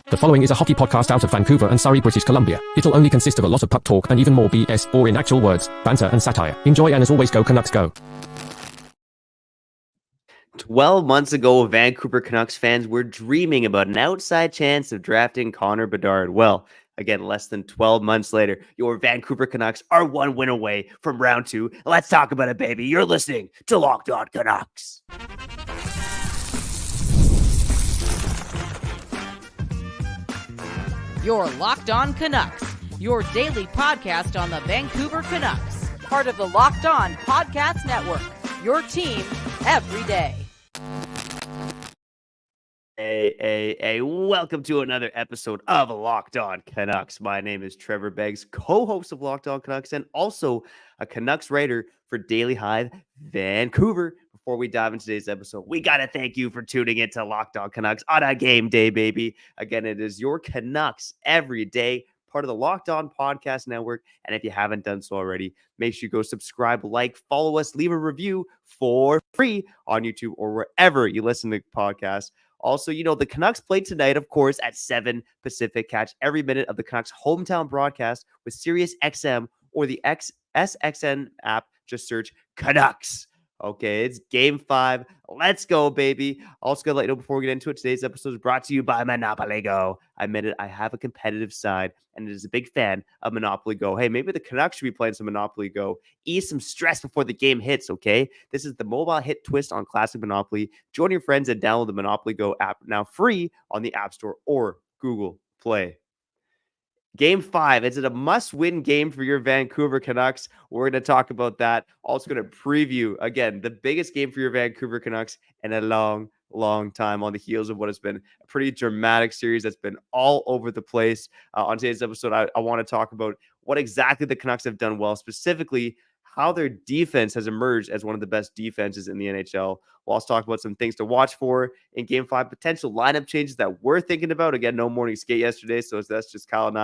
The following is a hockey podcast out of Vancouver and Surrey, British Columbia. It'll only consist of a lot of puck talk and even more BS, or in actual words, banter and satire. Enjoy, and as always, go Canucks go. 12 months ago, Vancouver Canucks fans were dreaming about an outside chance of drafting Connor Bedard. Well, again, less than 12 months later, your Vancouver Canucks are one win away from round two. Let's talk about it, baby. You're listening to Locked On Canucks. Your Locked On Canucks, your daily podcast on the Vancouver Canucks, part of the Locked On Podcast Network, your team every day. Hey, welcome to another episode of Locked On Canucks. My name is Trevor Beggs, co-host of Locked On Canucks and also a Canucks writer for Daily Hive Vancouver. Before we dive into today's episode, we got to thank you for tuning into Locked On Canucks on a game day, baby. Again, it is your Canucks every day, part of the Locked On Podcast Network. And if you haven't done so already, make sure you go subscribe, like, follow us, leave a review for free on YouTube or wherever you listen to podcasts. Also, you know, the Canucks play tonight, of course, at 7 Pacific. Catch every minute of the Canucks hometown broadcast with Sirius XM or the SXN app. Just search Canucks. Okay, it's Game 5. Let's go, baby. Also, going to let you know before we get into it, today's episode is brought to you by Monopoly Go. I admit it, I have a competitive side, and it is a big fan of Monopoly Go. Hey, maybe the Canucks should be playing some Monopoly Go. Ease some stress before the game hits, okay? This is the mobile hit twist on classic Monopoly. Join your friends and download the Monopoly Go app now free on the App Store or Google Play. Game 5, is it a must-win game for your Vancouver Canucks? We're going to talk about that. Also going to preview, again, the biggest game for your Vancouver Canucks in a long time on the heels of what has been a pretty dramatic series that's been all over the place. On today's episode, I want to talk about what exactly the Canucks have done well, specifically how their defense has emerged as one of the best defenses in the NHL. We'll also talk about some things to watch for in Game 5, potential lineup changes that we're thinking about. Again, no morning skate yesterday, so that's just Kyle and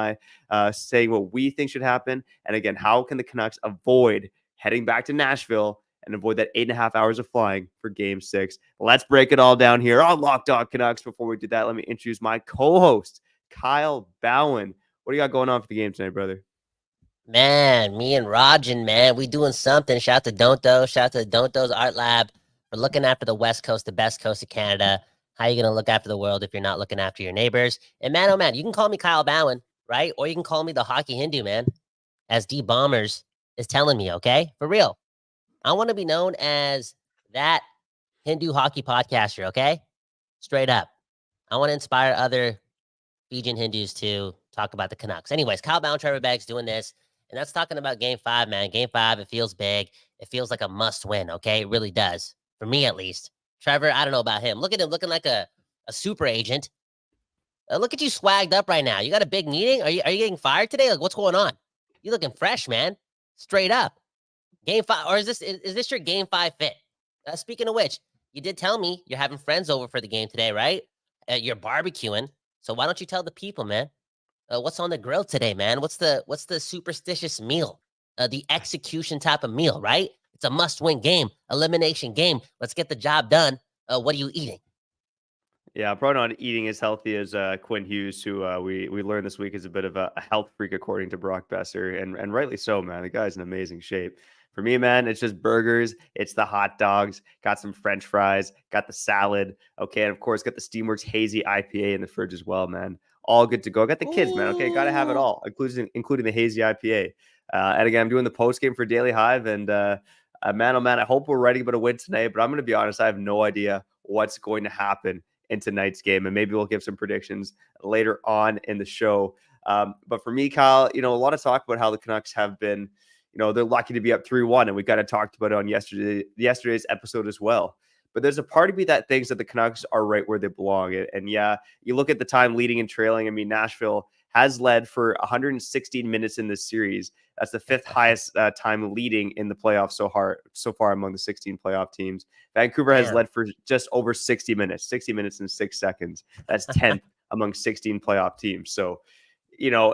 I saying what we think should happen. And again, how can the Canucks avoid heading back to Nashville and avoid that 8.5 hours of flying for Game 6? Let's break it all down here on Locked On Canucks. Before we do that, let me introduce my co-host, Kyle Bowen. What do you got going on for the game tonight, brother? Man, me and Rajan, man, we doing something. Shout out to Donto. Shout out to Donto's Art Lab for looking after the West Coast, the best coast of Canada. How are you going to look after the world if you're not looking after your neighbors? And man, oh man, you can call me Kyle Bowen, right? Or you can call me the Hockey Hindu, man, as D Bombers is telling me, okay? For real. I want to be known as that Hindu hockey podcaster, okay? Straight up. I want to inspire other Fijian Hindus to talk about the Canucks. Anyways, Kyle Bowen, Trevor Beggs doing this. And that's talking about Game 5, man. Game 5, it feels big. It feels like a must-win, okay? It really does. For me, at least. Trevor, I don't know about him. Look at him looking like a super agent. Look at you swagged up right now. You got a big meeting? Are you getting fired today? Like, what's going on? You looking fresh, man. Straight up. Game 5, or is this your Game 5 fit? Speaking of which, you did tell me you're having friends over for the game today, right? You're barbecuing. So why don't you tell the people, man? What's on the grill today, man? What's the superstitious meal? The execution type of meal, right? It's a must-win game, elimination game. Let's get the job done. What are you eating? Yeah, I'm probably not eating as healthy as Quinn Hughes, who we learned this week is a bit of a health freak, according to Brock Besser, and rightly so, man. The guy's in amazing shape. For me, man, it's just burgers. It's the hot dogs. Got some French fries. Got the salad. Okay, and of course, got the Steamworks Hazy IPA in the fridge as well, man. All good to go. I got the kids, man. Okay, got to have it all, including the Hazy IPA. And again, I'm doing the post game for Daily Hive, and man, oh man, I hope we're writing about a win tonight. But I'm going to be honest, I have no idea what's going to happen in tonight's game, and maybe we'll give some predictions later on in the show. But for me, Kyle, you know, a lot of talk about how the Canucks have been, you know, they're lucky to be up 3-1, and we kind of talked about it on yesterday's episode as well. But there's a part of me that thinks that the Canucks are right where they belong. And yeah, you look at the time leading and trailing. I mean, Nashville has led for 116 minutes in this series. That's the 5th highest time leading in the playoffs so far among the 16 playoff teams. Vancouver has led for just over 60 minutes and 6 seconds. That's 10th among 16 playoff teams. So, you know,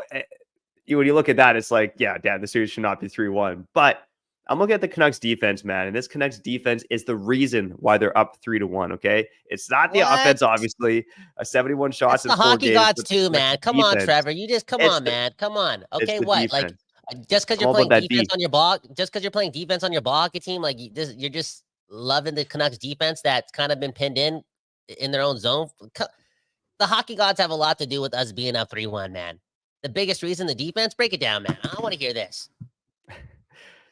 when you look at that, it's like, yeah, damn, the series should not be 3-1. But I'm looking at the Canucks defense, man, and this Canucks defense is the reason why they're up 3-1. Okay, it's not the What? offense, obviously. 71 That's shots in the 4 hockey games, gods but too, man. the Come on, defense. Trevor. You just come It's on, the man. Come on. it's Okay, the what? Like, defense. just because I'm you're all about playing that defense beef. on your block, just because you're playing defense on your ball hockey team, like you're just loving the Canucks defense that's kind of been pinned in their own zone. The hockey gods have a lot to do with us being up 3-1, man. The biggest reason, the defense. Break it down, man. I want to hear this.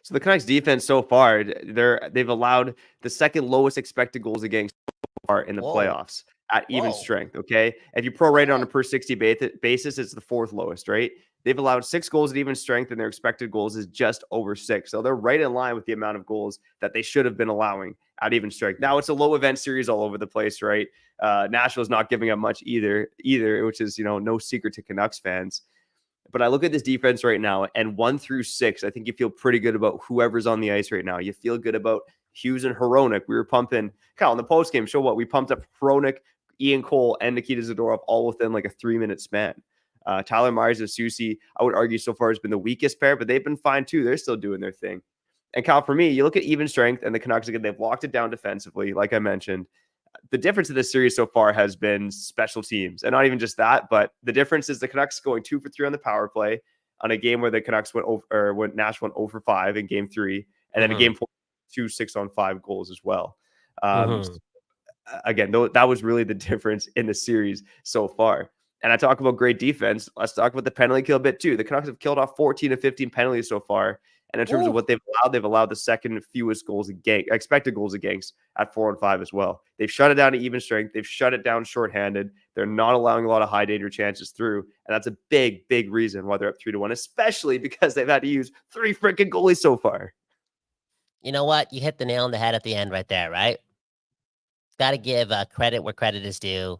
So the Canucks defense so far, they've allowed the second lowest expected goals against so far in the Whoa, playoffs at even whoa, strength. Okay, if you prorate it on a what? per 60 basis, it's the 4th lowest. Right? They've allowed 6 goals at even strength, and their expected goals is just over 6. So they're right in line with the amount of goals that they should have been allowing at even strength. Now it's a low event series all over the place, right? Nashville's not giving up much either, which is no secret to Canucks fans. But I look at this defense right now, and 1 through 6, I think you feel pretty good about whoever's on the ice right now. You feel good about Hughes and Hronek. We were pumping, Kyle, in the postgame show, we pumped up Hronek, Ian Cole, and Nikita Zadorov all within like a 3-minute span. Tyler Myers and Susie, I would argue so far has been the weakest pair, but they've been fine too. They're still doing their thing. And Kyle, for me, you look at even strength and the Canucks again, they've locked it down defensively, like I mentioned. The difference of this series so far has been special teams, and not even just that, but the difference is the Canucks going 2 for 3 on the power play on a game where the Canucks went Nash went 0 for 5 in game 3, and then a game 4, 2 6-on-5 goals as well. Again, that was really the difference in the series so far. And I talk about great defense. Let's talk about the penalty kill bit too. The Canucks have killed off 14 of 15 penalties so far. And in terms of what they've allowed the second fewest goals against, expected goals against at 4 and 5 as well. They've shut it down to even strength. They've shut it down shorthanded. They're not allowing a lot of high danger chances through. And that's a big, big reason why they're up 3-1, especially because they've had to use 3 freaking goalies so far. You know what? You hit the nail on the head at the end right there, right? Got to give credit where credit is due.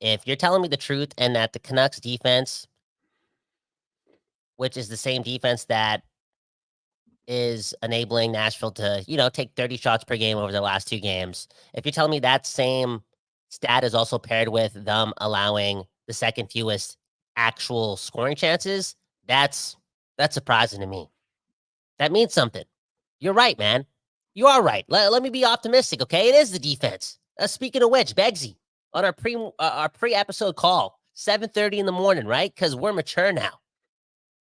If you're telling me the truth and that the Canucks defense, which is the same defense that is enabling Nashville to, take 30 shots per game over the last 2 games, if you're telling me that same stat is also paired with them allowing the second fewest actual scoring chances, that's surprising to me. That means something. You're right, man. You are right. Let me be optimistic, okay? It is the defense. Speaking of which, Begsy, on our pre-episode call, 7:30 in the morning, right? Because we're mature now.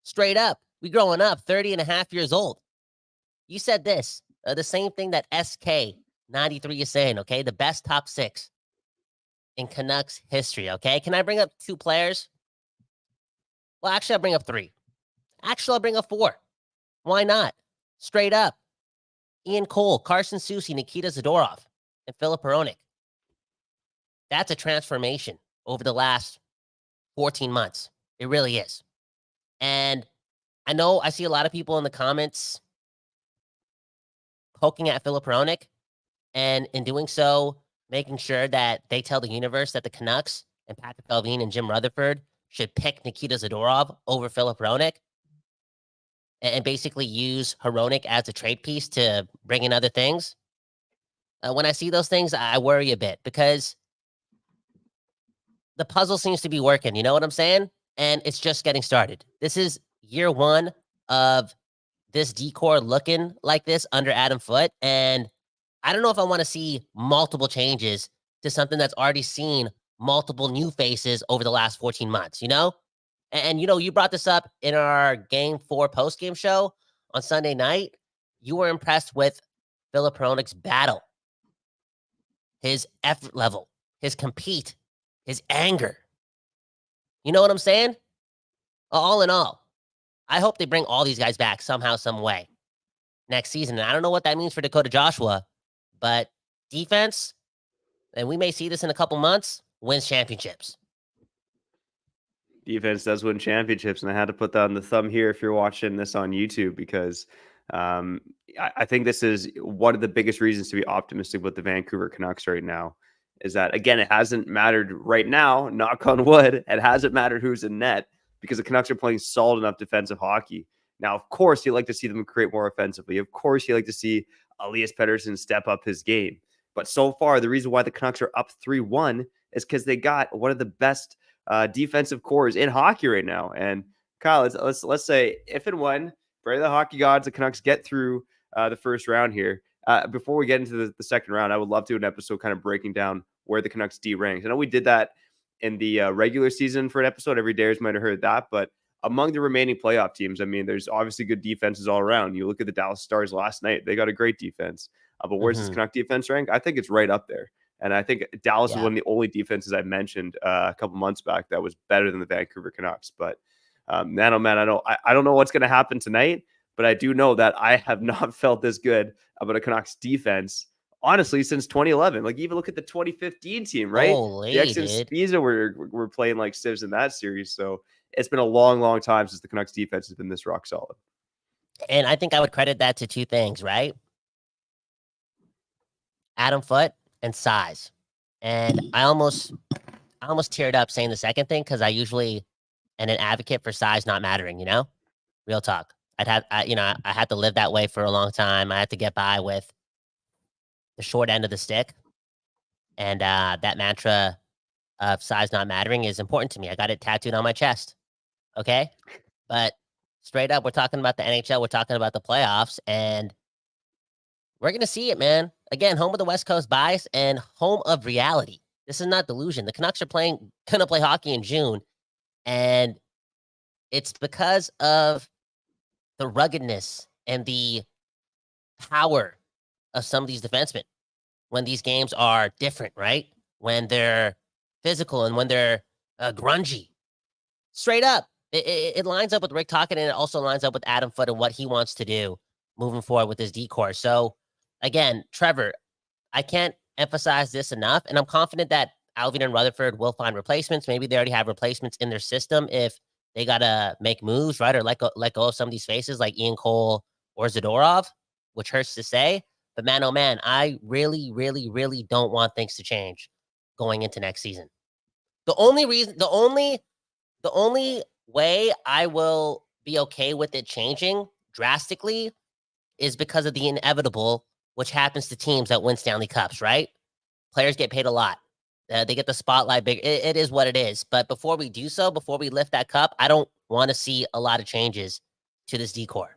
Straight up. We growing up, 30 and a half years old. You said this, the same thing that SK93 is saying, okay? The best top 6 in Canucks history, okay? Can I bring up 2 players? Well, actually, I'll bring up 3. Actually, I'll bring up 4. Why not? Straight up. Ian Cole, Carson Soucy, Nikita Zadorov, and Filip Hronek. That's a transformation over the last 14 months. It really is. And I know I see a lot of people in the comments poking at Filip Hronek, and in doing so, making sure that they tell the universe that the Canucks and Patrick Allvin and Jim Rutherford should pick Nikita Zadorov over Filip Hronek and basically use Hronek as a trade piece to bring in other things. When I see those things, I worry a bit because the puzzle seems to be working. You know what I'm saying? And it's just getting started. This is year 1 of this decor looking like this under Adam Foote. And I don't know if I want to see multiple changes to something that's already seen multiple new faces over the last 14 months, And you brought this up in our Game 4 post-game show on Sunday night. You were impressed with Filip Hronek's battle, his effort level, his compete, his anger. You know what I'm saying? All in all, I hope they bring all these guys back somehow, some way next season. And I don't know what that means for Dakota Joshua, but defense, and we may see this in a couple months, wins championships. Defense does win championships, and I had to put that on the thumb here if you're watching this on YouTube because I think this is one of the biggest reasons to be optimistic with the Vancouver Canucks right now is that, again, it hasn't mattered right now, knock on wood, it hasn't mattered who's in net because the Canucks are playing solid enough defensive hockey. Now, of course, you like to see them create more offensively. Of course, you like to see Elias Pettersson step up his game. But so far, the reason why the Canucks are up 3-1 is because they got one of the best defensive cores in hockey right now. And Kyle, let's say if and when, pray the hockey gods, the Canucks get through the first round here. Before we get into the second round, I would love to do an episode kind of breaking down where the Canucks D ranks. I know we did that in the regular season for an episode. Every Dares might have heard that, but among the remaining playoff teams, I mean, there's obviously good defenses all around. You look at the Dallas Stars last night; they got a great defense. But where's this Canuck defense rank? I think it's right up there. And I think Dallas is one of the only defenses I mentioned a couple months back that was better than the Vancouver Canucks. But man, oh man, I don't know what's going to happen tonight, but I do know that I have not felt this good about a Canucks defense, honestly, since 2011. Like, even look at the 2015 team, right? Holy, the X and Spiza were playing like civs in that series. So it's been a long, long time since the Canucks defense has been this rock solid. And I think I would credit that to two things, right? Adam Foote and size. And I almost teared up saying the second thing, because I usually am an advocate for size not mattering, real talk. I had to live that way for a long time. I had to get by with the short end of the stick. And that mantra of size not mattering is important to me. I got it tattooed on my chest. Okay. But straight up, we're talking about the NHL. We're talking about the playoffs, and we're going to see it, man. Again, home of the West Coast bias and home of reality. This is not delusion. The Canucks are going to play hockey in June, and it's because of the ruggedness and the power of some of these defensemen when these games are different, right? When they're physical and when they're grungy. Straight up, it lines up with Rick talking, and it also lines up with Adam Foote and what he wants to do moving forward with his decor. So, again, Trevor, I can't emphasize this enough, and I'm confident that Alvin and Rutherford will find replacements. Maybe they already have replacements in their system if they got to make moves, right, or let go of some of these faces like Ian Cole or Zadorov, which hurts to say. But, man, oh, man, I really, really, really don't want things to change going into next season. The only way I will be okay with it changing drastically is because of the inevitable, which happens to teams that win Stanley Cups, right? Players get paid a lot. They get the spotlight big. It is what it is. But before we do so, before we lift that cup, I don't want to see a lot of changes to this decor.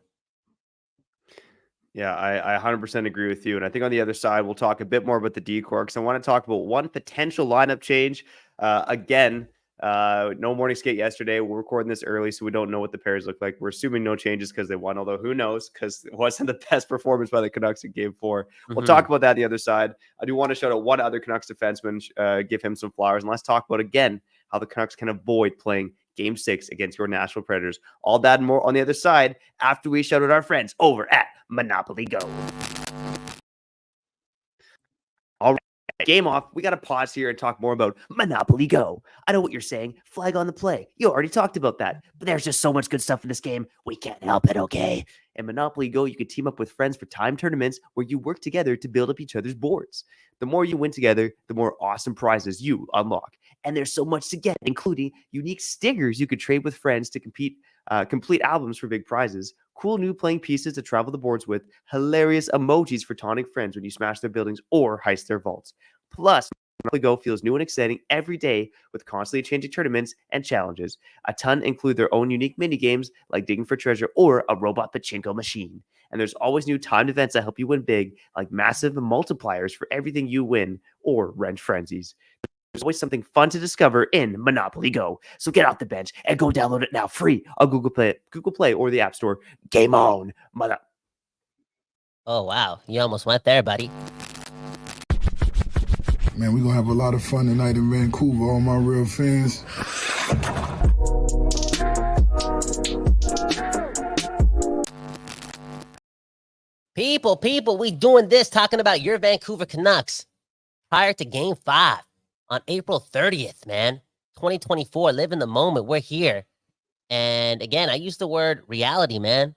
Yeah, I 100% agree with you. And I think on the other side, we'll talk a bit more about the decor, because I want to talk about one potential lineup change. Again, no morning skate yesterday. We're recording this early, so we don't know what the pairs look like. We're assuming no changes because they won, although who knows, because it wasn't the best performance by the Canucks in Game 4. We'll talk about that on the other side. I do want to shout out one other Canucks defenseman, give him some flowers, and let's talk about, again, how the Canucks can avoid playing Game 6 against your Nashville Predators. All that and more on the other side after we shout out our friends over at Monopoly Go. All right, game off. We got to pause here and talk more about Monopoly Go. I know what you're saying. Flag on the play. You already talked about that. But there's just so much good stuff in this game. We can't help it, okay? In Monopoly Go, you can team up with friends for time tournaments where you work together to build up each other's boards. The more you win together, the more awesome prizes you unlock. And there's so much to get, including unique stickers you could trade with friends to complete albums for big prizes, cool new playing pieces to travel the boards with, hilarious emojis for taunting friends when you smash their buildings or heist their vaults. Plus, Monopoly Go feels new and exciting every day with constantly changing tournaments and challenges. A ton include their own unique mini games like digging for treasure or a robot pachinko machine. And there's always new timed events that help you win big, like massive multipliers for everything you win or wrench frenzies. There's always something fun to discover in Monopoly Go. So get off the bench and go download it now free on Google Play or the App Store. Game on. Oh, wow. You almost went there, buddy. Man, we're going to have a lot of fun tonight in Vancouver, all my real fans. People, we doing this, talking about your Vancouver Canucks prior to Game 5 on April 30th, man. 2024, live in the moment. We're here. And again, I use the word reality, man.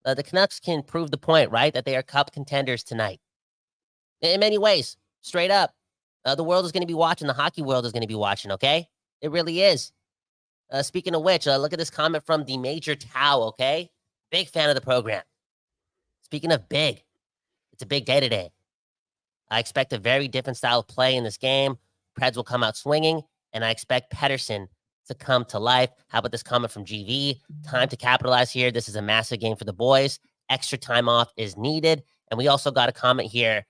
The Canucks can prove the point, right, that they are cup contenders tonight. In many ways, straight up. The world is going to be watching. The hockey world is going to be watching, okay? It really is. Speaking of which, look at this comment from the Major Tau, okay? Big fan of the program. Speaking of big, it's a big day today. I expect a very different style of play in this game. Preds will come out swinging, and I expect Petterrson to come to life. How about this comment from GV? Time to capitalize here. This is a massive game for the boys. extra time off is needed. And we also got a comment here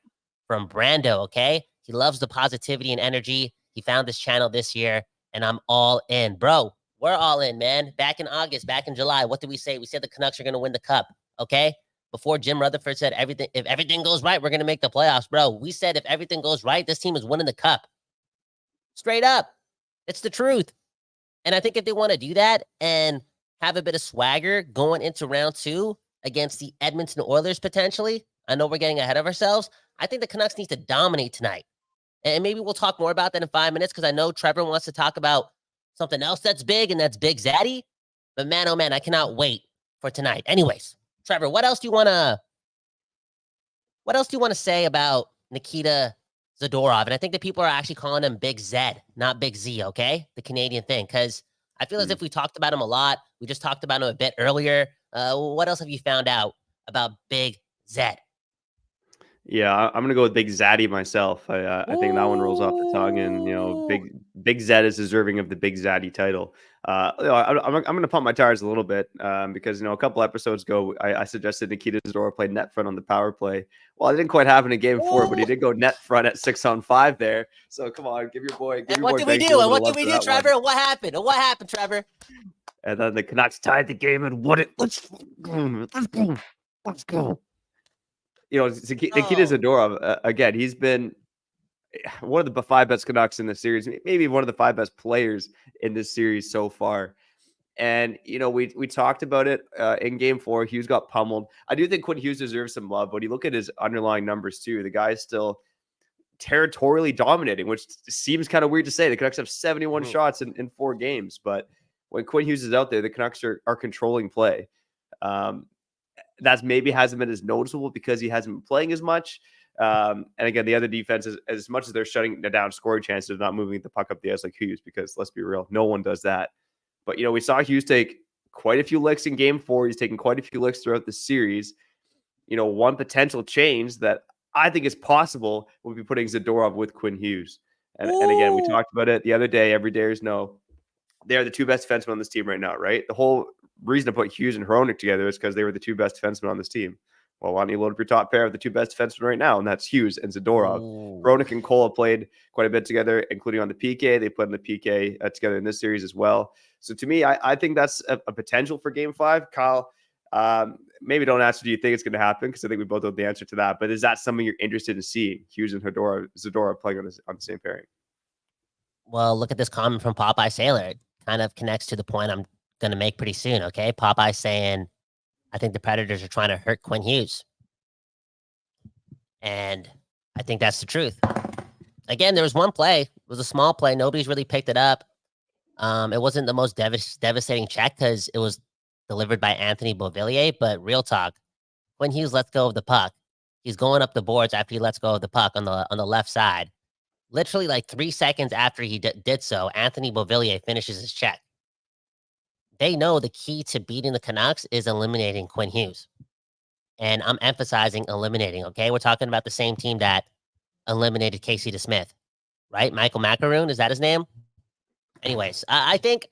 from Brando, okay? He loves the positivity and energy. He found this channel this year, and I'm all in. Bro, we're all in, man. Back in August, back in July, what did we say? We said the Canucks are going to win the cup, okay? Before Jim Rutherford said if everything goes right, we're going to make the playoffs. Bro, we said if everything goes right, this team is winning the cup. Straight up. It's the truth. And I think if they want to do that and have a bit of swagger going into round 2 against the Edmonton Oilers potentially, I know we're getting ahead of ourselves. I think the Canucks need to dominate tonight. And maybe we'll talk more about that in 5 minutes because I know Trevor wants to talk about something else that's big, and that's Big Zaddy. But man, oh man, I cannot wait for tonight. Anyways, Trevor, what else do you want to say about Nikita Zadorov? And I think that people are actually calling him Big Z, not Big Z, okay? The Canadian thing, because I feel as if we talked about him a lot. We just talked about him a bit earlier. What else have you found out about Big Z? Yeah, I'm gonna go with Big Zaddy myself. I think that one rolls off the tongue, and Big Zed is deserving of the Big Zaddy title. I'm gonna pump my tires a little bit because a couple episodes ago I suggested Nikita Zadorov play net front on the power play. Well, it didn't quite happen in Game 4, but he did go net front at 6-on-5 there. So come on, give your boy. And what did we do? And what did we do, Trevor? And what happened? And what happened, Trevor? And then the Canucks tied the game and won it. Let's go. Nikita Zadorov, again, he's been one of the 5 best Canucks in the series, maybe one of the 5 best players in this series so far. And, we talked about it in Game 4. Hughes got pummeled. I do think Quinn Hughes deserves some love, but you look at his underlying numbers too. The guy is still territorially dominating, which seems kind of weird to say. The Canucks have 71 shots in 4 games, but when Quinn Hughes is out there, the Canucks are controlling play. That's maybe hasn't been as noticeable because he hasn't been playing as much. And again, the other defense, as much as they're shutting down scoring chances, they're not moving the puck up the ice like Hughes, because let's be real, no one does that. But, we saw Hughes take quite a few licks in Game 4. He's taken quite a few licks throughout the series. One potential change that I think is possible would be putting Zadorov with Quinn Hughes. And again, we talked about it the other day. Every Dayers know they are the 2 best defensemen on this team right now, right? The whole reason to put Hughes and Hronek together is because they were the 2 best defensemen on this team. Well, why don't you load up your top pair of the 2 best defensemen right now? And that's Hughes and Zadorov. Hronek and Cole have played quite a bit together, including on the PK. They played on the PK together in this series as well. So to me, I think that's a potential for Game 5. Kyle, maybe don't answer, do you think it's going to happen? Because I think we both know the answer to that. But is that something you're interested in seeing, Hughes and Zadorov playing on the same pairing? Well, look at this comment from Popeye Sailor. It kind of connects to the point I'm going to make pretty soon, okay? Popeye saying, I think the Predators are trying to hurt Quinn Hughes. And I think that's the truth. Again, there was one play. It was a small play. Nobody's really picked it up. It wasn't the most devastating check because it was delivered by Anthony Beauvillier, but real talk, Quinn Hughes lets go of the puck. He's going up the boards after he lets go of the puck on the left side. Literally like 3 seconds after he did so, Anthony Beauvillier finishes his check. They know the key to beating the Canucks is eliminating Quinn Hughes. And I'm emphasizing eliminating, okay? We're talking about the same team that eliminated Casey DeSmith, right? Michael Macaroon, is that his name? Anyways, I think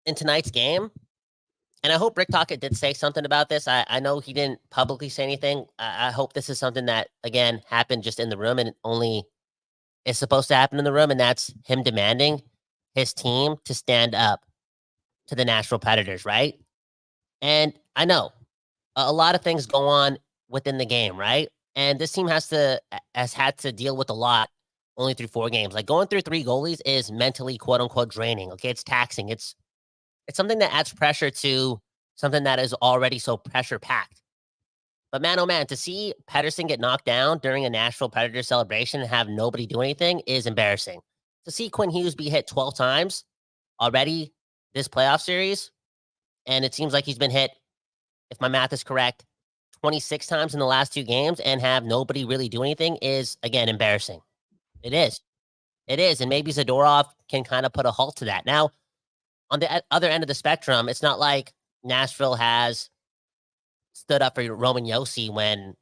in tonight's game, and I hope Rick Tocchet did say something about this. I know he didn't publicly say anything. I hope this is something that, again, happened just in the room and only is supposed to happen in the room, and that's him demanding his team to stand up to the Nashville Predators, right? And I know a lot of things go on within the game, right? And this team has had to deal with a lot only through 4 games. Like going through 3 goalies is mentally quote unquote draining. Okay. It's taxing. It's something that adds pressure to something that is already so pressure packed. But man, oh man, to see Petterrson get knocked down during a Nashville Predators celebration and have nobody do anything is embarrassing. To see Quinn Hughes be hit 12 times already this playoff series, and it seems like he's been hit, if my math is correct, 26 times in the last 2 games and have nobody really do anything is, again, embarrassing. It is. And maybe Zadorov can kind of put a halt to that. Now, on the other end of the spectrum, it's not like Nashville has stood up for Roman Josi when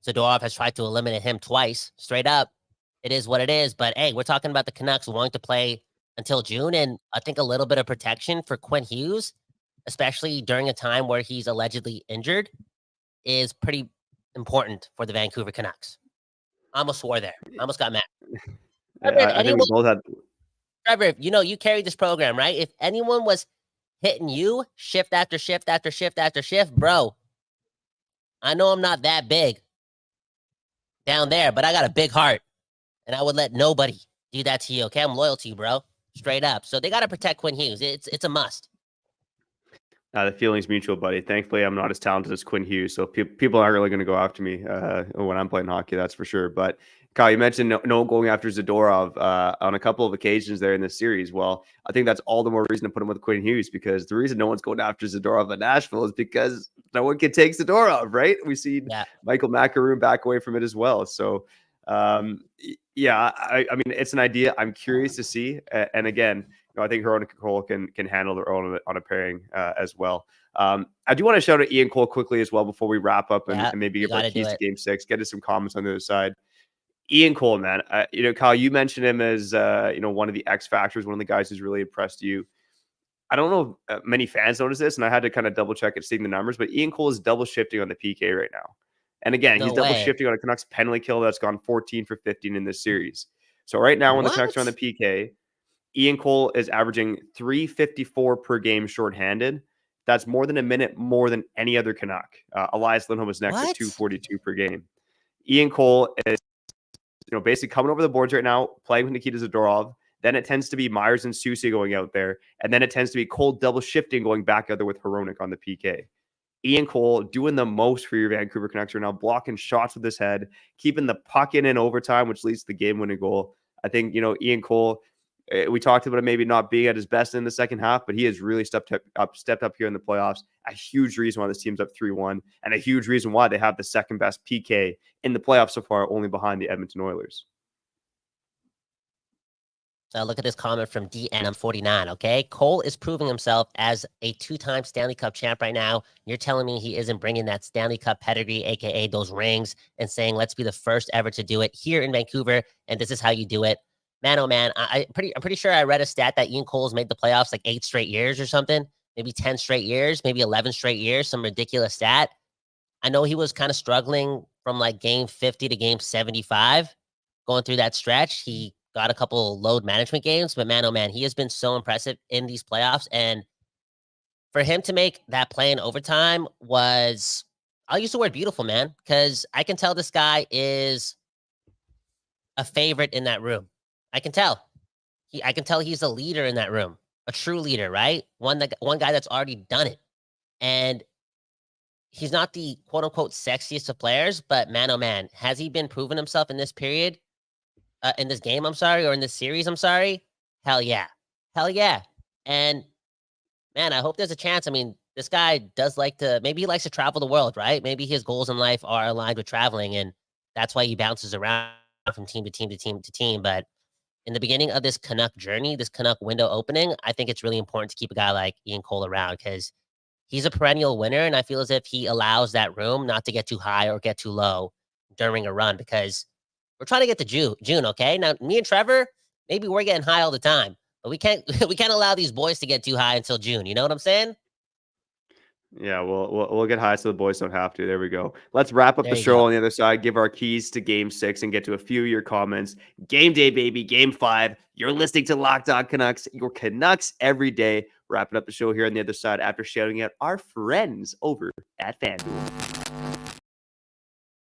Zadorov has tried to eliminate him twice. Straight up, it is what it is. But hey, we're talking about the Canucks wanting to play until June, and I think a little bit of protection for Quinn Hughes especially during a time where he's allegedly injured, is pretty important for the Vancouver Canucks. I almost swore there. I almost got mad. Trevor, if I think we anyone, both had. Trevor, you carry this program, right? If anyone was hitting you shift after shift after shift after shift, bro, I know I'm not that big down there, but I got a big heart, and I would let nobody do that to you. Okay, I'm loyal to you, bro, straight up. So they got to protect Quinn Hughes. It's a must. The feeling's mutual, buddy. Thankfully, I'm not as talented as Quinn Hughes, so people aren't really going to go after me when I'm playing hockey. That's for sure. But Kyle, you mentioned no going after Zadorov on a couple of occasions there in this series. Well, I think that's all the more reason to put him with Quinn Hughes, because the reason no one's going after Zadorov in Nashville is because no one can take Zadorov, right? We see Michael Macaroon back away from it as well. So, I mean, it's an idea. I'm curious to see. And again, I think Hronek and Cole can handle their own on a pairing as well. I do want to shout out Ian Cole quickly as well before we wrap up and maybe give our keys to Game 6. Get to some comments on the other side. Ian Cole, man, Kyle, you mentioned him as one of the X factors, one of the guys who's really impressed you. I don't know if many fans notice this, and I had to kind of double check it, seeing the numbers, but Ian Cole is double shifting on the PK right now. And again, he's double shifting on a Canucks penalty kill that's gone 14 for 15 in this series. So right now, when the Canucks are on the PK, Ian Cole is averaging 354 per game shorthanded. That's more than a minute more than any other Canuck. Elias Lindholm is next at 242 per game. Ian Cole is basically coming over the boards right now, playing with Nikita Zadorov. Then it tends to be Myers and Soucy going out there. And then it tends to be Cole double shifting going back out there with Hronek on the PK. Ian Cole doing the most for your Vancouver Canucks right now, blocking shots with his head, keeping the puck in overtime, which leads to the game-winning goal. I think, Ian Cole, we talked about him maybe not being at his best in the second half, but he has really stepped up here in the playoffs. A huge reason why this team's up 3-1, and a huge reason why they have the second best PK in the playoffs so far, only behind the Edmonton Oilers. So look at this comment from DNM49, okay? Cole is proving himself as a 2-time Stanley Cup champ right now. You're telling me he isn't bringing that Stanley Cup pedigree, a.k.a. those rings, and saying, let's be the first ever to do it here in Vancouver, and this is how you do it. Man, oh man, I'm pretty sure I read a stat that Ian Cole's made the playoffs like 8 straight years or something, maybe 10 straight years, maybe 11 straight years, some ridiculous stat. I know he was kind of struggling from like game 50 to game 75 going through that stretch. He got a couple load management games, but man, oh man, he has been so impressive in these playoffs. And for him to make that play in overtime was, I'll use the word beautiful, man, because I can tell this guy is a favorite in that room. I can tell. I can tell he's a leader in that room, a true leader, right? One guy that's already done it. And he's not the quote unquote sexiest of players, but man, oh man, has he been proving himself in this period? In this game, or in this series, Hell yeah. Hell yeah. And man, I hope there's a chance. I mean, this guy does maybe he likes to travel the world, right? Maybe his goals in life are aligned with traveling, and that's why he bounces around from team to team to team to team. But in the beginning of this Canuck journey, this Canuck window opening, I think it's really important to keep a guy like Ian Cole around because he's a perennial winner, and I feel as if he allows that room not to get too high or get too low during a run because we're trying to get to June, okay? Now, me and Trevor, maybe we're getting high all the time, but we can't allow these boys to get too high until June. You know what I'm saying? Yeah, we'll get high so the boys don't have to. There we go. Let's wrap up the show on the other side, give our keys to Game 6, and get to a few of your comments. Game day, baby. Game 5. You're listening to Locked On Canucks, your Canucks every day. Wrapping up the show here on the other side after shouting out our friends over at FanDuel.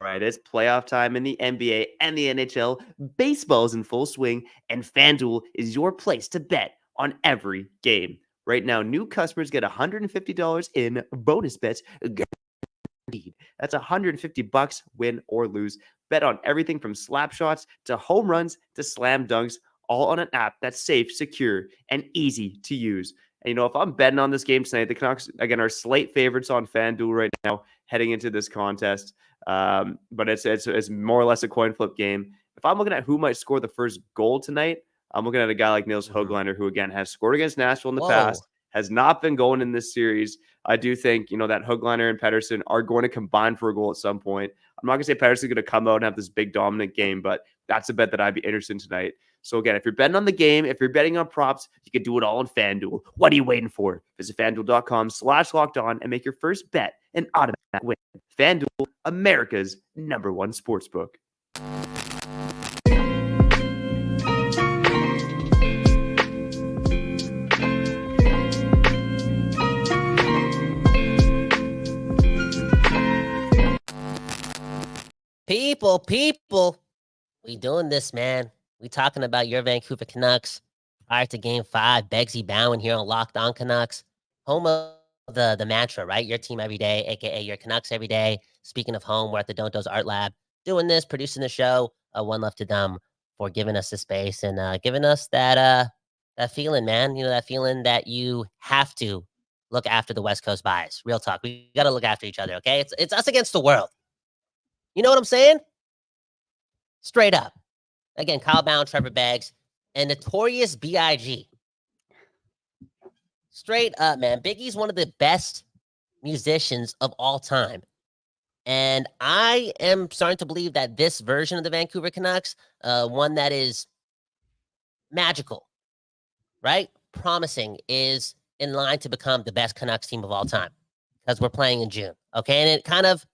All right, it's playoff time in the NBA and the NHL. Baseball's in full swing, and FanDuel is your place to bet on every game. Right now, new customers get $150 in bonus bets guaranteed. That's $150 win or lose. Bet on everything from slap shots to home runs to slam dunks, all on an app that's safe, secure, and easy to use. And, if I'm betting on this game tonight, the Canucks, again, are slate favorites on FanDuel right now heading into this contest. But it's more or less a coin flip game. If I'm looking at who might score the first goal tonight, I'm looking at a guy like Nils Höglander, who, again, has scored against Nashville in the past, has not been going in this series. I do think, that Höglander and Petterrson are going to combine for a goal at some point. I'm not going to say Pettersson's going to come out and have this big dominant game, but that's a bet that I'd be interested in tonight. So again, if you're betting on the game, if you're betting on props, you can do it all on FanDuel. What are you waiting for? Visit FanDuel.com/lockedon and make your first bet an automatic win. FanDuel, America's #1 sportsbook. People, we doing this, man. We talking about your Vancouver Canucks prior to Game 5. Beggsy Bowen here on Locked On Canucks. Home of the mantra, right? Your team every day, a.k.a. your Canucks every day. Speaking of home, we're at the Don't Do's Art Lab doing this, producing the show. One love to them for giving us the space and giving us that feeling, man. You know, that feeling that you have to look after the West Coast bias. Real talk. We got to look after each other, okay? It's us against the world. You know what I'm saying? Straight up. Again, Kyle Bound, Trevor Beggs, and Notorious B.I.G. Straight up, man. Biggie's one of the best musicians of all time. And I am starting to believe that this version of the Vancouver Canucks, one that is magical, right? Promising, is in line to become the best Canucks team of all time because we're playing in June. Okay. And it kind of,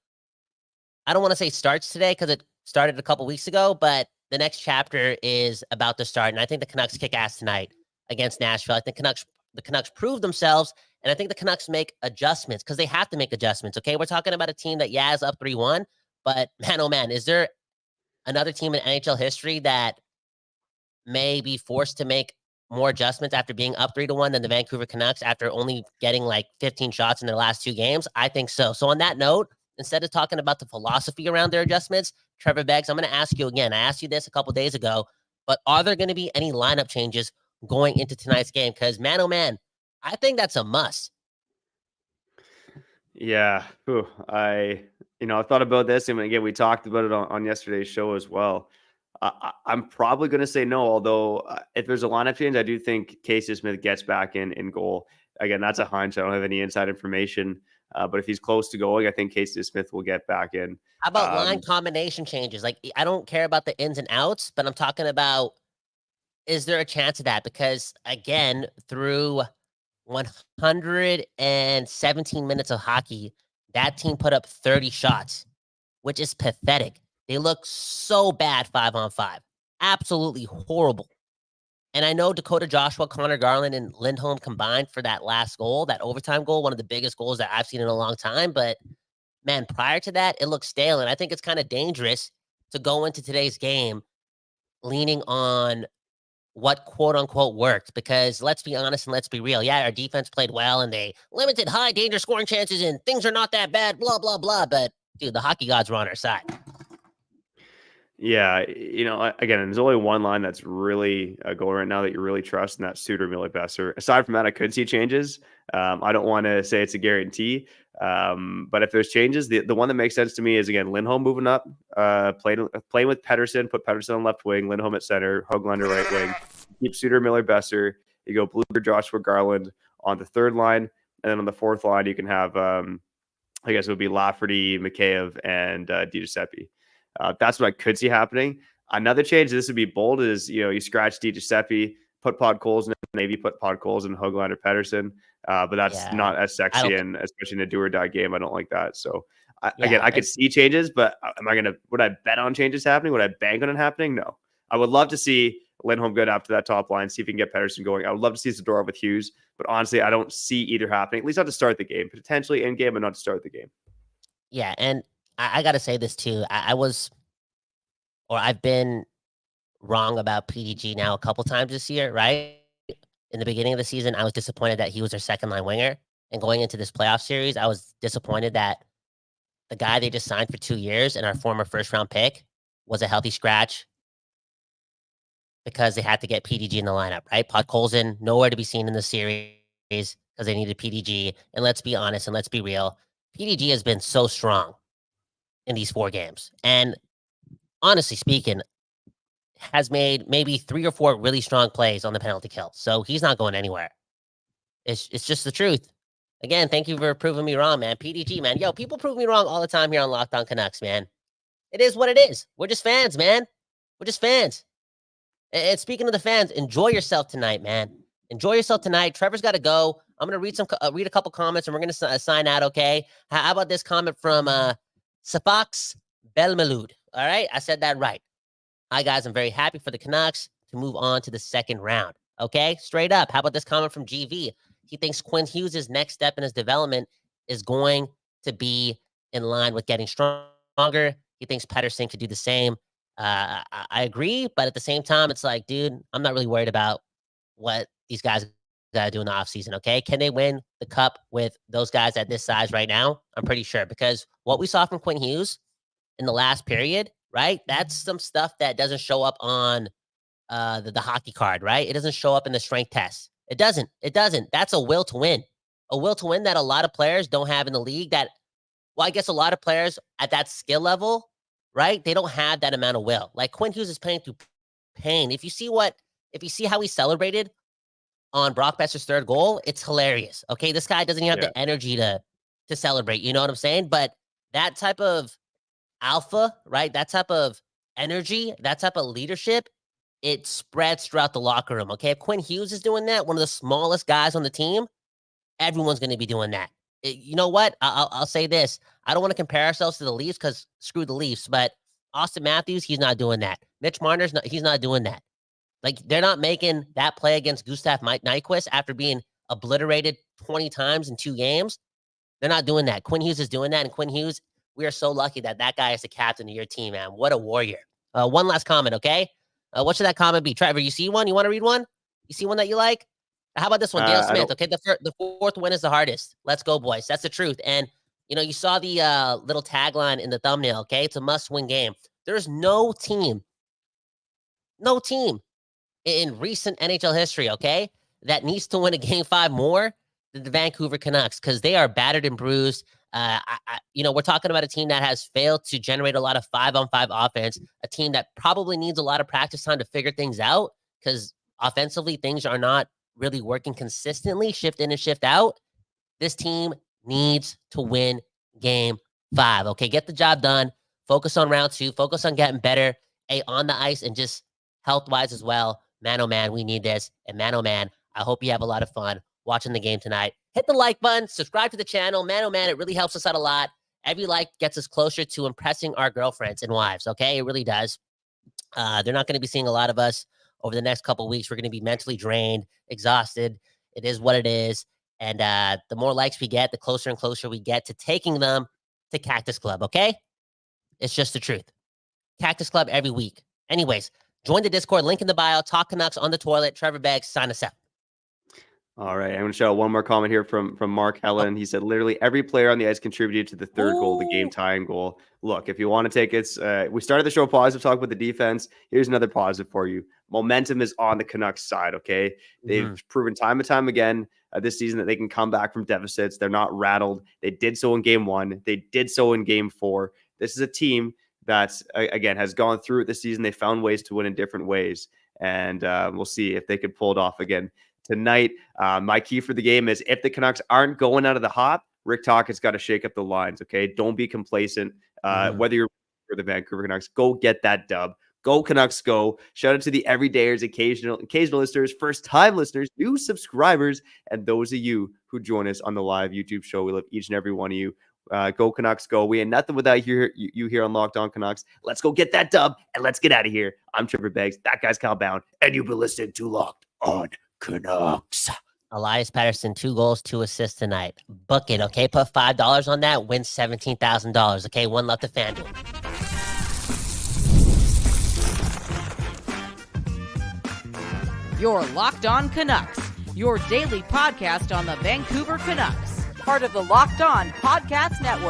I don't want to say starts today because it started a couple weeks ago, but the next chapter is about to start. And I think the Canucks kick ass tonight against Nashville. I think the Canucks prove themselves. And I think the Canucks make adjustments because they have to make adjustments. Okay. We're talking about a team that, is up 3-1, but man, oh man, is there another team in NHL history that may be forced to make more adjustments after being up 3-1 than the Vancouver Canucks after only getting like 15 shots in their last 2 games? I think so. So on that note, instead of talking about the philosophy around their adjustments, Trevor Beggs, I'm going to ask you again. I asked you this a couple days ago, but are there going to be any lineup changes going into tonight's game? Because man, oh man, I think that's a must. Yeah. I thought about this. And again, we talked about it on yesterday's show as well. I'm probably going to say no, although if there's a lineup change, I do think Casey Smith gets back in goal. Again, that's a hunch. I don't have any inside information. But if he's close to going, I think Casey Smith will get back in. How about line combination changes? Like, I don't care about the ins and outs, but I'm talking about, is there a chance of that? Because again, through 117 minutes of hockey, that team put up 30 shots, which is pathetic. They look so bad 5-on-5. Absolutely horrible. And I know Dakota Joshua, Connor Garland, and Lindholm combined for that last goal, that overtime goal, one of the biggest goals that I've seen in a long time. But, man, prior to that, it looks stale. And I think it's kind of dangerous to go into today's game leaning on what quote-unquote worked. Because let's be honest and let's be real. Yeah, our defense played well, and they limited high danger scoring chances, and things are not that bad, blah, blah, blah. But, dude, the hockey gods were on our side. Yeah, again, there's only one line that's really going right now that you really trust, and that's Suter, Miller, Besser. Aside from that, I could see changes. I don't want to say it's a guarantee, but if there's changes, the one that makes sense to me is, again, Lindholm moving up, playing with Petterrson, put Petterrson on left wing, Lindholm at center, Höglander right wing, keep Suter, Miller, Besser. You go Blueger, Joshua, Garland on the third line, and then on the fourth line, you can have, I guess it would be Lafferty, Mikheyev, and DiGiuseppe. That's what I could see happening. Another change, this would be bold, is, you scratch DiGiuseppe, put Podkolzin in, maybe put Podkolzin and Höglander, Petterrson. But that's not as sexy, and especially in a do or die game, I don't like that. So again, I could see changes, but would I bet on changes happening? Would I bank on it happening? No. I would love to see Lindholm get up to that top line, see if he can get Petterrson going. I would love to see Zadorov with Hughes, but honestly, I don't see either happening, at least not to start the game, potentially in game, but not to start the game. Yeah. And I got to say this too. I've been wrong about PDG now a couple times this year, right? In the beginning of the season, I was disappointed that he was their second line winger. And going into this playoff series, I was disappointed that the guy they just signed for 2 years and our former first round pick was a healthy scratch because they had to get PDG in the lineup, right? Podkolzin, nowhere to be seen in the series because they needed PDG. And let's be honest and let's be real. PDG has been so strong in these 4 games. And honestly speaking, has made maybe 3 or 4 really strong plays on the penalty kill. So he's not going anywhere. It's just the truth. Again, thank you for proving me wrong, man. PDG, man. Yo, people prove me wrong all the time here on Locked On Canucks, man. It is what it is. We're just fans, man. We're just fans. And speaking of the fans, enjoy yourself tonight, man. Enjoy yourself tonight. Trevor's got to go. I'm going to read a couple comments, and we're going to sign out, okay? How about this comment from Safax Belmeloud? All right, I said that right. Hi, guys. I'm very happy for the Canucks to move on to the second round, okay? Straight up. How about this comment from GV? He thinks Quinn Hughes' next step in his development is going to be in line with getting stronger. He thinks Petterrson could do the same. I agree, but at the same time, it's like, dude, I'm not really worried about what these guys got to do in the offseason, okay? Can they win the cup with those guys at this size right now? I'm pretty sure, because what we saw from Quinn Hughes in the last period, right? That's some stuff that doesn't show up on the hockey card, right? It doesn't show up in the strength test. It doesn't. That's a will to win. A will to win that a lot of players don't have in the league. Well, I guess a lot of players at that skill level, right? They don't have that amount of will. Like Quinn Hughes is playing through pain. If you see how he celebrated on Brock Besser's third goal, it's hilarious. Okay, this guy doesn't even have the energy to celebrate. You know what I'm saying? But that type of alpha, right? That type of energy, that type of leadership, it spreads throughout the locker room. Okay, if Quinn Hughes is doing that, one of the smallest guys on the team, everyone's going to be doing that. You know what? I'll say this. I don't want to compare ourselves to the Leafs because screw the Leafs, but Austin Matthews, he's not doing that. Mitch Marner's he's not doing that. Like, they're not making that play against Gustav Nyquist after being obliterated 20 times in 2 games. They're not doing that. Quinn Hughes is doing that, and Quinn Hughes, we are so lucky that guy is the captain of your team, man. What a warrior. One last comment, okay? What should that comment be? Trevor, you see one? You want to read one? You see one that you like? How about this one, Dale Smith? Okay, the fourth win is the hardest. Let's go, boys. That's the truth. And, you saw the little tagline in the thumbnail, okay? It's a must-win game. There's no team in recent NHL history, okay, that needs to win a Game 5 more than the Vancouver Canucks, because they are battered and bruised. We're talking about a team that has failed to generate a lot of 5-on-5 offense, a team that probably needs a lot of practice time to figure things out, because offensively things are not really working consistently, shift in and shift out. This team needs to win Game 5, okay? Get the job done. Focus on round 2. Focus on getting better, on the ice and just health-wise as well. Man, oh, man, we need this. And man, oh, man, I hope you have a lot of fun watching the game tonight. Hit the like button. Subscribe to the channel. Man, oh, man, it really helps us out a lot. Every like gets us closer to impressing our girlfriends and wives, okay? It really does. They're not going to be seeing a lot of us over the next couple of weeks. We're going to be mentally drained, exhausted. It is what it is. And the more likes we get, the closer and closer we get to taking them to Cactus Club, okay? It's just the truth. Cactus Club every week. Anyways, join the Discord, link in the bio. Talk Canucks on the toilet. Trevor Beggs, sign us out. All right, I'm going to show one more comment here from Mark Helen. He said, literally every player on the ice contributed to the third goal, the game tying goal. Look, if you want to take it, we started the show positive, talk about the defense. Here's another positive for you. Momentum is on the Canucks side, okay? They've proven time and time again this season that they can come back from deficits. They're not rattled. They did so in Game 1. They did so in Game 4. This is a team that, again, has gone through it this season. They found ways to win in different ways, and we'll see if they could pull it off again tonight. My key for the game is if the Canucks aren't going out of the hop, Rick Tocchet's got to shake up the lines, okay? Don't be complacent. Whether you're for the Vancouver Canucks, go get that dub. Go Canucks, go. Shout out to the everydayers, occasional listeners, first-time listeners, new subscribers, and those of you who join us on the live YouTube show. We love each and every one of you. Go Canucks, go. We ain't nothing without you here on Locked On Canucks. Let's go get that dub, and let's get out of here. I'm Trevor Beggs. That guy's Kyle Bound, and you've been listening to Locked On Canucks. Elias Pettersson, 2 goals, 2 assists tonight. Book it, okay? Put $5 on that, win $17,000, okay? One love to FanDuel. Your Locked On Canucks, your daily podcast on the Vancouver Canucks, part of the Locked On Podcast Network.